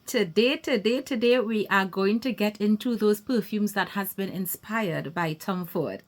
Today, we are going to get into those perfumes that has been inspired by Tom Ford.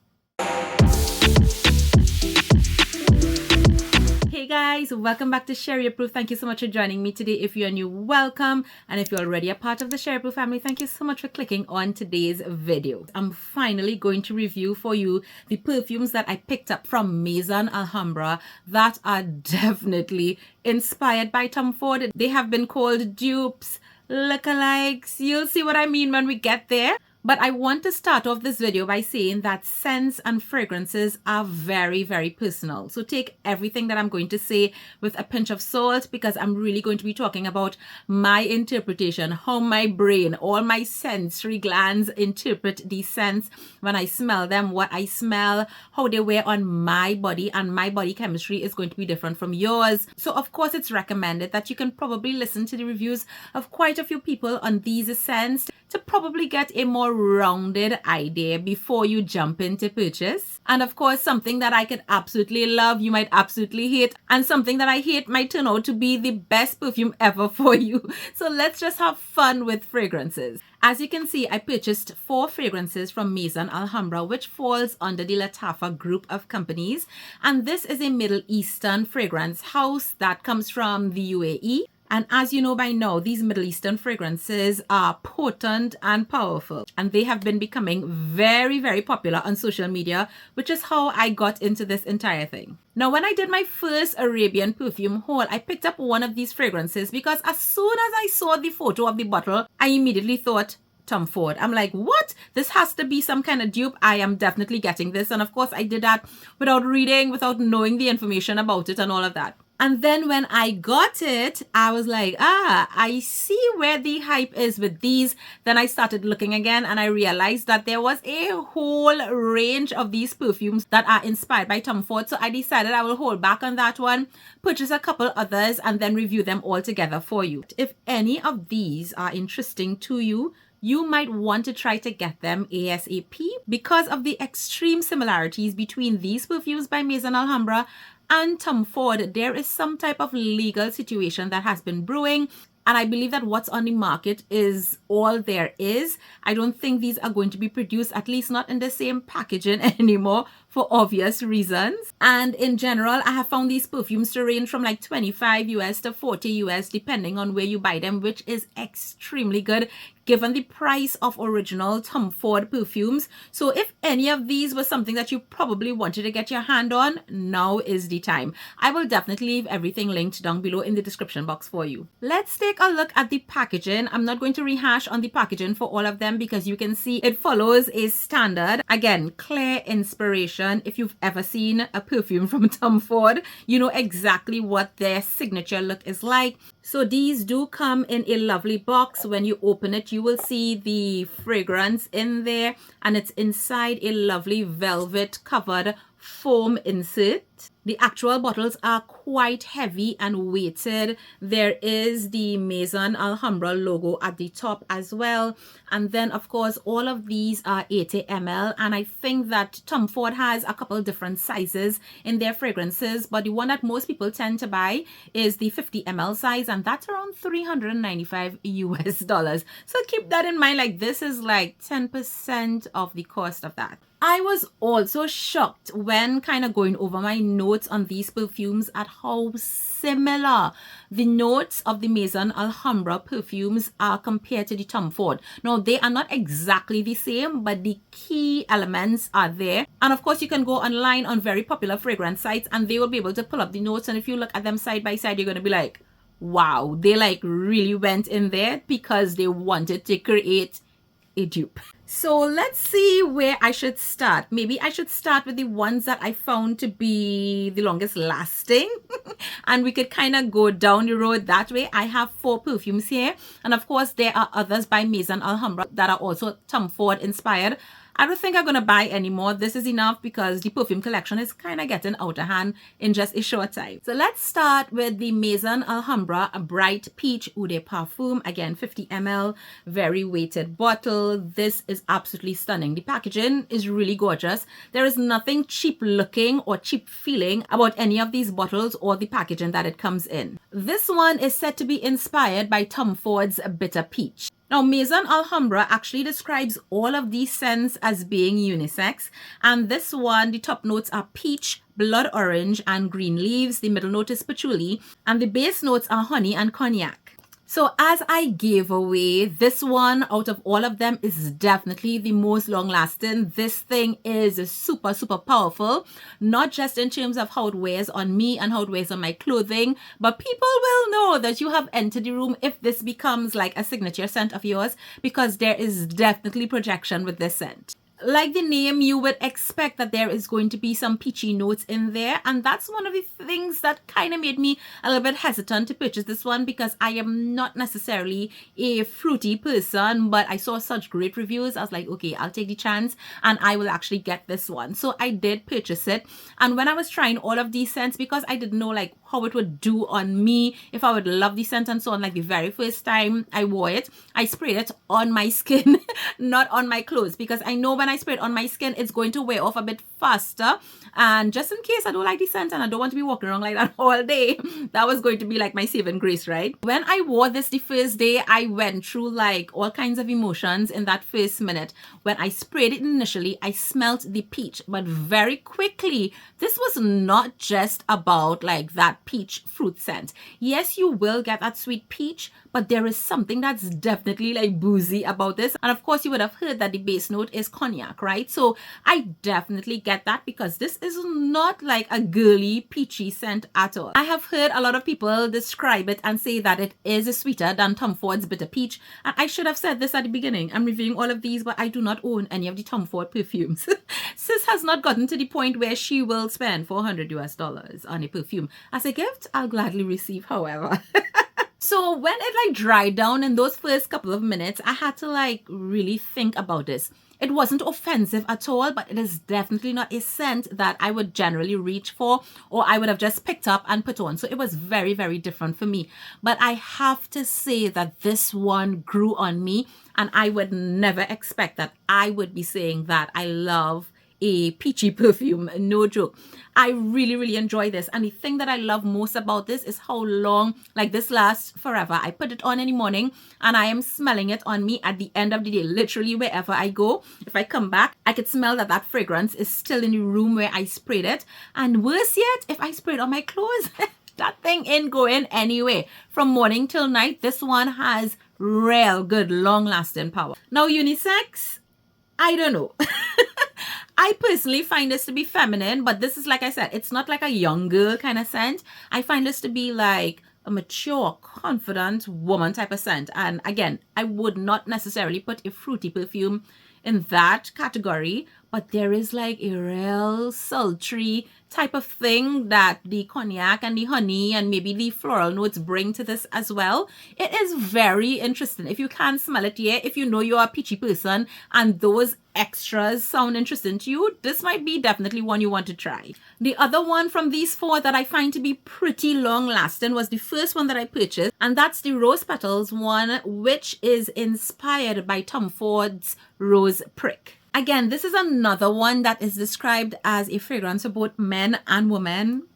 Hey guys, welcome back to SHERI-RFM. Thank you so much for joining me today. If you're new, welcome. And if you're already a part of the SHERI-RFM family, thank you so much for clicking on today's video. I'm finally going to review for you the perfumes that I picked up from Maison Alhambra that are definitely inspired by Tom Ford. They have been called dupes, lookalikes. You'll see what I mean when we get there. But I want to start off this video by saying that scents and fragrances are very, very personal. So take everything that I'm going to say with a pinch of salt, because I'm really going to be talking about my interpretation, how my brain, all my sensory glands interpret these scents when I smell them, what I smell, how they wear on my body, and my body chemistry is going to be different from yours. So of course it's recommended that you can probably listen to the reviews of quite a few people on these scents to probably get a more rounded idea before you jump into purchase. And of course, something that I could absolutely love, you might absolutely hate, and something that I hate might turn out to be the best perfume ever for you. So let's just have fun with fragrances. As you can see, I purchased 4 fragrances from Maison Alhambra, which falls under the Lataffa group of companies. And this is a Middle Eastern fragrance house that comes from the UAE. And as you know by now, these Middle Eastern fragrances are potent and powerful. And they have been becoming very, very popular on social media, which is how I got into this entire thing. Now, when I did my first Arabian perfume haul, I picked up one of these fragrances because as soon as I saw the photo of the bottle, I immediately thought, Tom Ford. I'm like, what? This has to be some kind of dupe. I am definitely getting this. And of course, I did that without reading, without knowing the information about it and all of that. And then when I got it, I was like, I see where the hype is with these. Then I started looking again and I realized that there was a whole range of these perfumes that are inspired by Tom Ford. So I decided I will hold back on that one, purchase a couple others, and then review them all together for you. If any of these are interesting to you, you might want to try to get them ASAP because of the extreme similarities between these perfumes by Maison Alhambra and Tom Ford. There is some type of legal situation that has been brewing, and I believe that what's on the market is all there is. I don't think these are going to be produced, at least not in the same packaging anymore, for obvious reasons. And in general, I have found these perfumes to range from like 25 US to 40 US, depending on where you buy them, which is extremely good given the price of original Tom Ford perfumes. So if any of these was something that you probably wanted to get your hand on, now is the time. I will definitely leave everything linked down below in the description box for you. Let's take a look at the packaging. I'm not going to rehash on the packaging for all of them because you can see it follows a standard. Again, clear inspiration. If you've ever seen a perfume from Tom Ford, you know exactly what their signature look is like. So these do come in a lovely box. When you open it, you will see the fragrance in there, and it's inside a lovely velvet covered foam insert. The actual bottles are quite heavy and weighted. There is the Maison Alhambra logo at the top as well. And then, of course, all of these are 80 ml. And I think that Tom Ford has a couple different sizes in their fragrances. But the one that most people tend to buy is the 50 ml size. And that's around $395 US. So keep that in mind. Like, this is like 10% of the cost of that. I was also shocked when kind of going over my notes on these perfumes at how similar the notes of the Maison Alhambra perfumes are compared to the Tom Ford. Now, they are not exactly the same, but the key elements are there. And of course, you can go online on very popular fragrance sites and they will be able to pull up the notes. And if you look at them side by side, you're going to be like, wow, they like really went in there because they wanted to create a dupe. So let's see where I should start. Maybe I should start with the ones that I found to be the longest lasting and we could kind of go down the road that way. I have 4 perfumes here, and of course there are others by Maison Alhambra that are also Tom Ford inspired. I don't think I'm going to buy any more. This is enough because the perfume collection is kind of getting out of hand in just a short time. So let's start with the Maison Alhambra Bright Peach Eau de Parfum. Again, 50 ml, very weighted bottle. This is is absolutely stunning. The packaging is really gorgeous. There is nothing cheap looking or cheap feeling about any of these bottles or the packaging that it comes in. This one is said to be inspired by Tom Ford's Bitter Peach. Now, Maison Alhambra actually describes all of these scents as being unisex, and this one, the top notes are peach, blood orange, and green leaves. The middle note is patchouli, and the base notes are honey and cognac. So as I gave away, this one out of all of them is definitely the most long lasting. This thing is super, super powerful, not just in terms of how it wears on me and how it wears on my clothing, but people will know that you have entered the room if this becomes like a signature scent of yours, because there is definitely projection with this scent. Like the name, you would expect that there is going to be some peachy notes in there, and that's one of the things that kind of made me a little bit hesitant to purchase this one, because I am not necessarily a fruity person, but I saw such great reviews. I was like, okay, I'll take the chance and I will actually get this one. So I did purchase it, and when I was trying all of these scents, because I didn't know like how it would do on me, if I would love the scent and so on, like the very first time I wore it, I sprayed it on my skin, not on my clothes, because I know when I spray it on my skin, it's going to wear off a bit faster. And just in case I don't like the scent and I don't want to be walking around like that all day, that was going to be like my saving grace, right? When I wore this the first day, I went through like all kinds of emotions in that first minute. When I sprayed it initially, I smelt the peach, but very quickly, this was not just about like that peach fruit scent. Yes, you will get that sweet peach, but there is something that's definitely like boozy about this. And of course, you would have heard that the base note is cognac, right? So I definitely get that, because this is not like a girly peachy scent at all. I have heard a lot of people describe it and say that it is sweeter than Tom Ford's Bitter Peach. And I should have said this at the beginning. I'm reviewing all of these, but I do not own any of the Tom Ford perfumes. Sis has not gotten to the point where she will spend $400 on a perfume. As a gift, I'll gladly receive, however. So when it like dried down in those first couple of minutes, I had to like really think about this. It wasn't offensive at all, but it is definitely not a scent that I would generally reach for, or I would have just picked up and put on. So it was very, very different for me. But I have to say that this one grew on me, and I would never expect that I would be saying that I love a peachy perfume, no joke. I really, really enjoy this, and the thing that I love most about this is how long, like this lasts forever. I put it on in the morning and I am smelling it on me at the end of the day, literally wherever I go. If I come back, I could smell that that fragrance is still in the room where I sprayed it, and worse yet, if I spray it on my clothes, that thing ain't going anywhere. From morning till night, this one has real good long lasting power. Now unisex, I don't know. I personally find this to be feminine, but this is, like I said, it's not like a young girl kind of scent. I find this to be like a mature, confident woman type of scent. And again, I would not necessarily put a fruity perfume in that category, but there is like a real sultry type of thing that the cognac and the honey and maybe the floral notes bring to this as well. It is very interesting. If you can't smell it yet, if you know you're a peachy person and those extras sound interesting to you, this might be definitely one you want to try. The other one from these four that I find to be pretty long lasting was the first one that I purchased, and that's the Rose Petals one, which is inspired by Tom Ford's Rose Prick. Again, this is another one that is described as a fragrance for both men and women.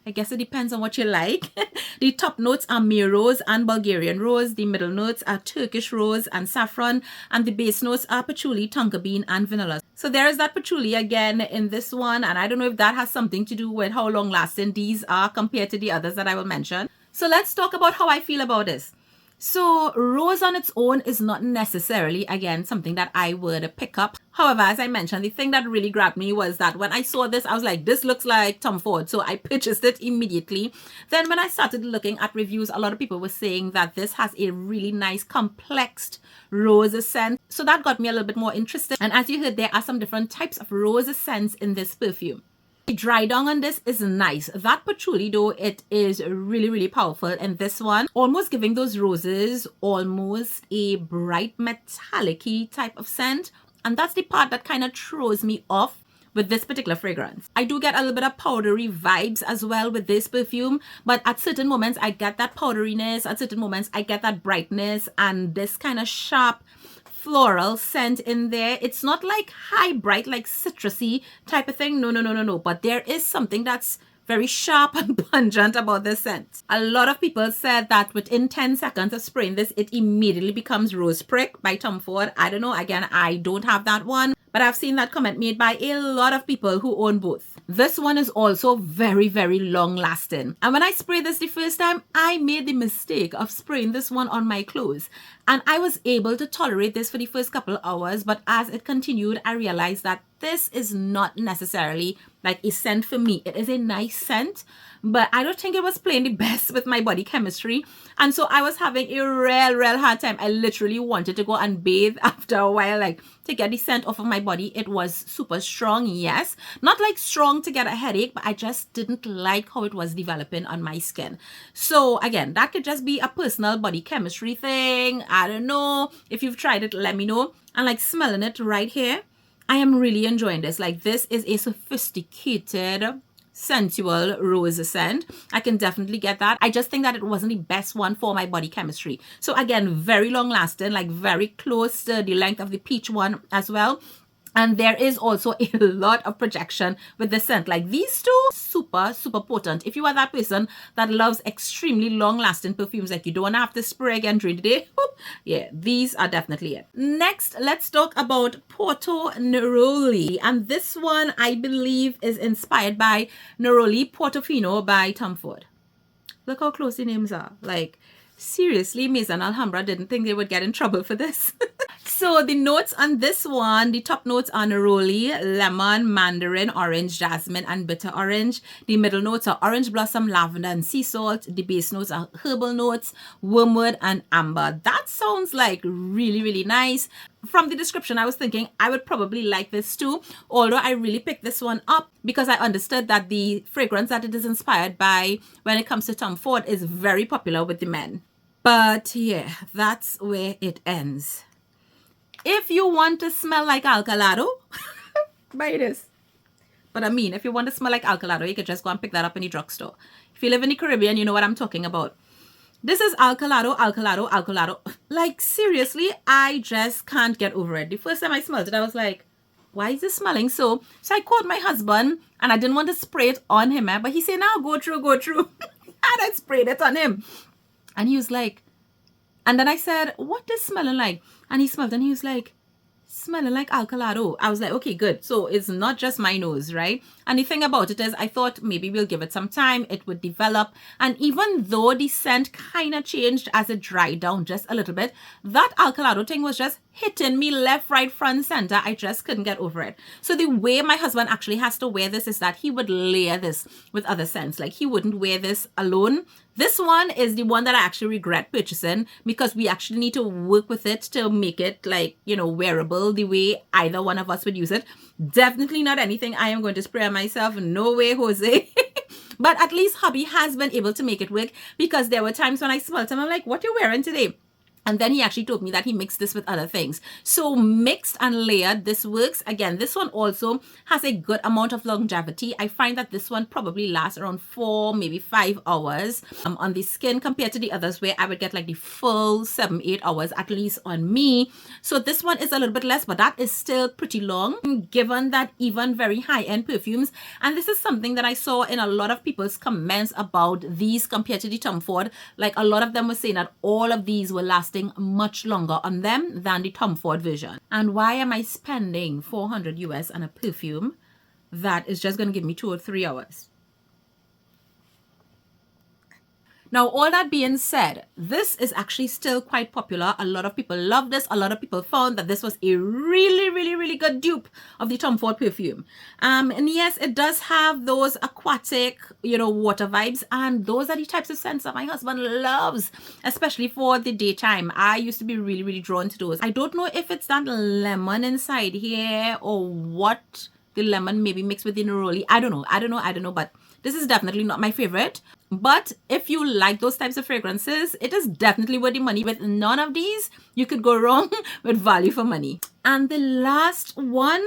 I guess it depends on what you like. The top notes are Mere Rose and Bulgarian Rose. The middle notes are Turkish Rose and Saffron. And the base notes are Patchouli, Tonka Bean, and Vanilla. So there is that patchouli again in this one. And I don't know if that has something to do with how long lasting these are compared to the others that I will mention. So let's talk about how I feel about this. So rose on its own is not necessarily, again, something that I would pick up. However, as I mentioned, the thing that really grabbed me was that when I saw this, I was like, this looks like Tom Ford. So I purchased it immediately. Then when I started looking at reviews, a lot of people were saying that this has a really nice complexed rose scent. So that got me a little bit more interested. And as you heard, there are some different types of rose scents in this perfume. The dry down on this is nice. That patchouli though, it is really, really powerful. And this one, almost giving those roses almost a bright metallic-y type of scent. And that's the part that kind of throws me off with this particular fragrance. I do get a little bit of powdery vibes as well with this perfume, but at certain moments I get that powderiness, at certain moments I get that brightness and this kind of sharp floral scent in there. It's not like high bright, like citrusy type of thing. No. But there is something that's very sharp and pungent about this scent. A lot of people said that within 10 seconds of spraying this, it immediately becomes Rose Prick by Tom Ford. I don't know. Again, I don't have that one, but I've seen that comment made by a lot of people who own both. This one is also very, very long lasting. And when I sprayed this the first time, I made the mistake of spraying this one on my clothes. And I was able to tolerate this for the first couple of hours. But as it continued, I realized that this is not necessarily like a scent for me. It is a nice scent, but I don't think it was playing the best with my body chemistry. And so I was having a real hard time. I literally wanted to go and bathe after a while, like to get the scent off of my body. It was super strong, yes. Not like strong to get a headache, but I just didn't like how it was developing on my skin. So again, that could just be a personal body chemistry thing. I don't know. If you've tried it, let me know. And like smelling it right here, I am really enjoying this. Like this is a sophisticated, sensual rose scent. I can definitely get that. I just think that it wasn't the best one for my body chemistry. So again, very long lasting, like very close to the length of the peach one as well. And there is also a lot of projection with the scent. Like these two, super potent. If you are that person that loves extremely long-lasting perfumes, like you don't want to have to spray again during the day, yeah, these are definitely it. Next, let's talk about Porto Neroli. And this one, I believe, is inspired by Neroli Portofino by Tom Ford. Look how close the names are. Like, seriously, Maison Alhambra didn't think they would get in trouble for this. So the notes on this one, the top notes are neroli, lemon, mandarin, orange, jasmine, and bitter orange. The middle notes are orange blossom, lavender, and sea salt. The base notes are herbal notes, wormwood, and amber. That sounds like really nice. From the description, I was thinking I would probably like this too, although I really picked this one up because I understood that the fragrance that it is inspired by when it comes to Tom Ford is very popular with the men. But yeah, that's where it ends. If you want to smell like Alcalado, buy this. But I mean, if you want to smell like Alcalado, you could just go and pick that up in the drugstore. If you live in the Caribbean, you know what I'm talking about. This is Alcalado. Like, seriously, I just can't get over it. The first time I smelled it, I was like, why is this smelling so? So I called my husband, and I didn't want to spray it on him, but he said, now go through. And I sprayed it on him. And he was like, and then I said, what is smelling like? And he smelled and he was like, smelling like Alcalado. I was like, okay, good. So it's not just my nose, right? And the thing about it is I thought maybe we'll give it some time. It would develop. And even though the scent kind of changed as it dried down just a little bit, that Alcalado thing was just hitting me left, right, front, center. I just couldn't get over it. So the way my husband actually has to wear this is that he would layer this with other scents. Like he wouldn't wear this alone. This one is the one that I actually regret purchasing because we actually need to work with it to make it like, you know, wearable the way either one of us would use it. Definitely not anything I am going to spray on myself. No way, Jose. But at least hubby has been able to make it work because there were times when I smelled him, I'm like, what are you wearing today? And then he actually told me that he mixed this with other things. So mixed and layered, this works. Again, this one also has a good amount of longevity. I find that this one probably lasts around 4, maybe 5 hours on the skin compared to the others where I would get like the full 7-8 hours at least on me. So this one is a little bit less, but that is still pretty long given that even very high-end perfumes. And this is something that I saw in a lot of people's comments about these compared to the Tom Ford. Like a lot of them were saying that all of these were lasting much longer on them than the Tom Ford version. And why am I spending $400 US on a perfume that is just going to give me 2 or 3 hours? Now, all that being said, this is actually still quite popular. A lot of people love this. A lot of people found that this was a really good dupe of the Tom Ford perfume. And yes, it does have those aquatic, you know, water vibes. And those are the types of scents that my husband loves, especially for the daytime. I used to be really drawn to those. I don't know if it's that lemon inside here or what the lemon maybe mixed with the neroli. I don't know, but this is definitely not my favorite. But if you like those types of fragrances, it is definitely worth the money. With none of these, you could go wrong with value for money. And the last one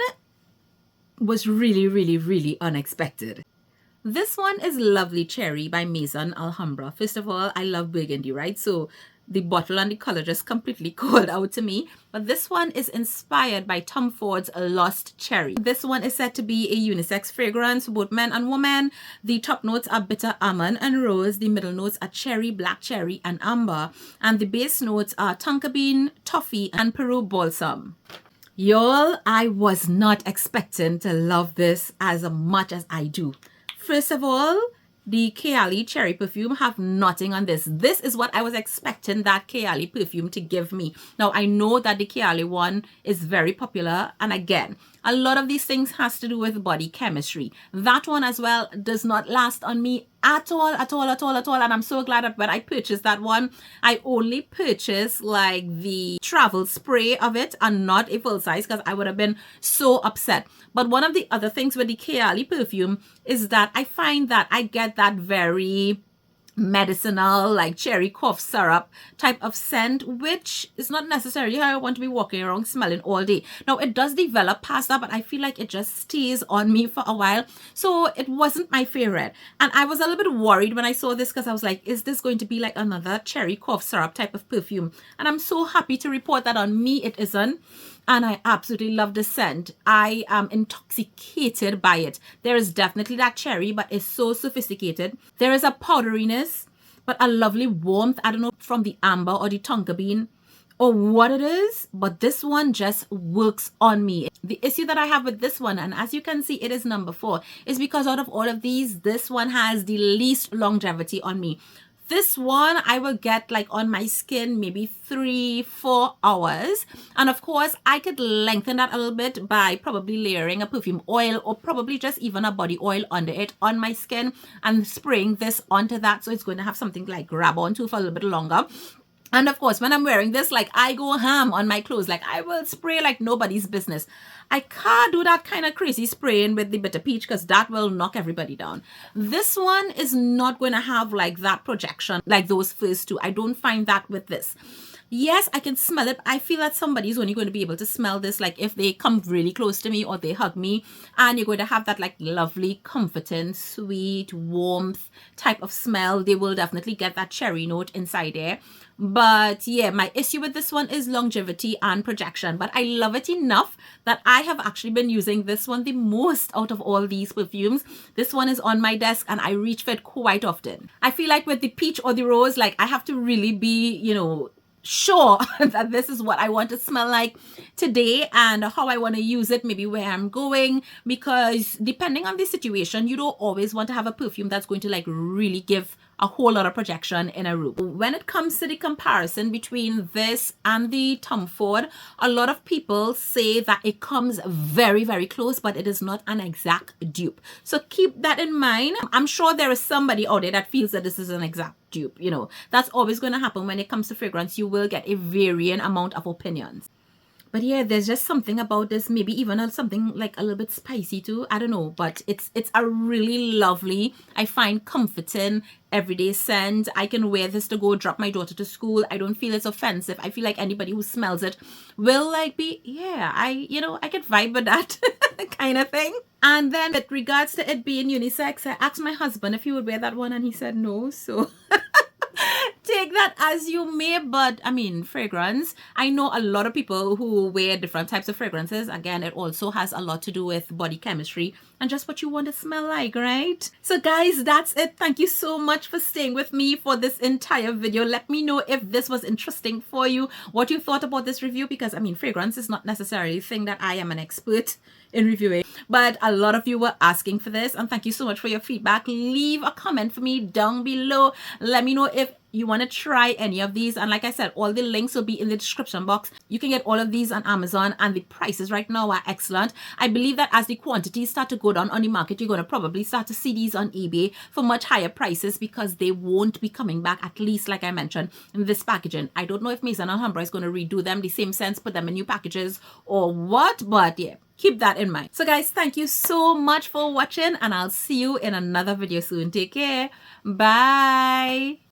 was really unexpected. This one is Lovely Cherry by Maison Alhambra. First of all, I love burgundy, right? So the bottle and the color just completely called out to me. But this one is inspired by Tom Ford's Lost Cherry. This one is said to be a unisex fragrance for both men and women. The top notes are bitter almond and rose. The middle notes are cherry, black cherry, and amber. And the base notes are tonka bean, toffee, and Peru balsam. Y'all, I was not expecting to love this as much as I do. First of all, the Kayali cherry perfume have nothing on this. This is what I was expecting that Kayali perfume to give me. Now, I know that the Kayali one is very popular. And again, a lot of these things has to do with body chemistry. That one as well does not last on me at all. And I'm so glad that when I purchased that one, I only purchased like the travel spray of it and not a full size because I would have been so upset. But one of the other things with the Kayali perfume is that I find that I get that very medicinal, like cherry cough syrup type of scent, which is not necessarily how I want to be walking around smelling all day. Now, it does develop past that, but I feel like it just stays on me for a while. So it wasn't my favorite. And I was a little bit worried when I saw this because I was like, is this going to be like another cherry cough syrup type of perfume? And I'm so happy to report that on me it isn't. And I absolutely love the scent. I am intoxicated by it. There is definitely that cherry, but it's so sophisticated. There is a powderiness, but a lovely warmth. I don't know from the amber or the tonka bean or what it is, but this one just works on me. The issue that I have with this one, and as you can see, it is number 4, is because out of all of these, this one has the least longevity on me. This one I will get like on my skin maybe 3-4 hours. And of course, I could lengthen that a little bit by probably layering a perfume oil or probably just even a body oil under it on my skin and spraying this onto that. So it's going to have something to like grab onto for a little bit longer. And of course, when I'm wearing this, like I go ham on my clothes. Like I will spray like nobody's business. I can't do that kind of crazy spraying with the bitter peach because that will knock everybody down. This one is not going to have like that projection like those first two. I don't find that with this. Yes, I can smell it. I feel that somebody's only going to be able to smell this like if they come really close to me or they hug me, and you're going to have that like lovely, comforting, sweet, warmth type of smell. They will definitely get that cherry note inside there. But yeah, my issue with this one is longevity and projection. But I love it enough that I have actually been using this one the most out of all these perfumes. This one is on my desk and I reach for it quite often. I feel like with the peach or the rose, like I have to really be, you know, sure that this is what I want to smell like today and how I want to use it, maybe where I'm going, because depending on the situation, you don't always want to have a perfume that's going to like really give a whole lot of projection in a room. When it comes to the comparison between this and the Tom Ford, a lot of people say that it comes very, very close, but it is not an exact dupe. So keep that in mind. I'm sure there is somebody out there that feels that this is an exact dupe. You know, that's always going to happen when it comes to fragrance. You will get a varying amount of opinions. But yeah, there's just something about this, maybe even something like a little bit spicy too. I don't know, but it's a really lovely, I find comforting everyday scent. I can wear this to go drop my daughter to school. I don't feel it's offensive. I feel like anybody who smells it will like be, yeah, I can vibe with that kind of thing. And then with regards to it being unisex, I asked my husband if he would wear that one and he said no. So take that as you may, but I mean, fragrance. I know a lot of people who wear different types of fragrances. Again, it also has a lot to do with body chemistry and just what you want to smell like, right? So guys, that's it. Thank you so much for staying with me for this entire video. Let me know if this was interesting for you, what you thought about this review, because I mean, fragrance is not necessarily a thing that I am an expert in reviewing, but a lot of you were asking for this, and thank you so much for your feedback. Leave a comment for me down below. Let me know if you want to try any of these, and like I said, all the links will be in the description box. You can get all of these on Amazon, and the prices right now are excellent. I believe that as the quantities start to go down on the market, you're going to probably start to see these on eBay for much higher prices because they won't be coming back, at least like I mentioned, in this packaging. I don't know if Maison Alhambra is going to redo them the same sense, put them in new packages or what, but yeah, keep that in mind. So guys, thank you so much for watching, and I'll see you in another video soon. Take care. Bye.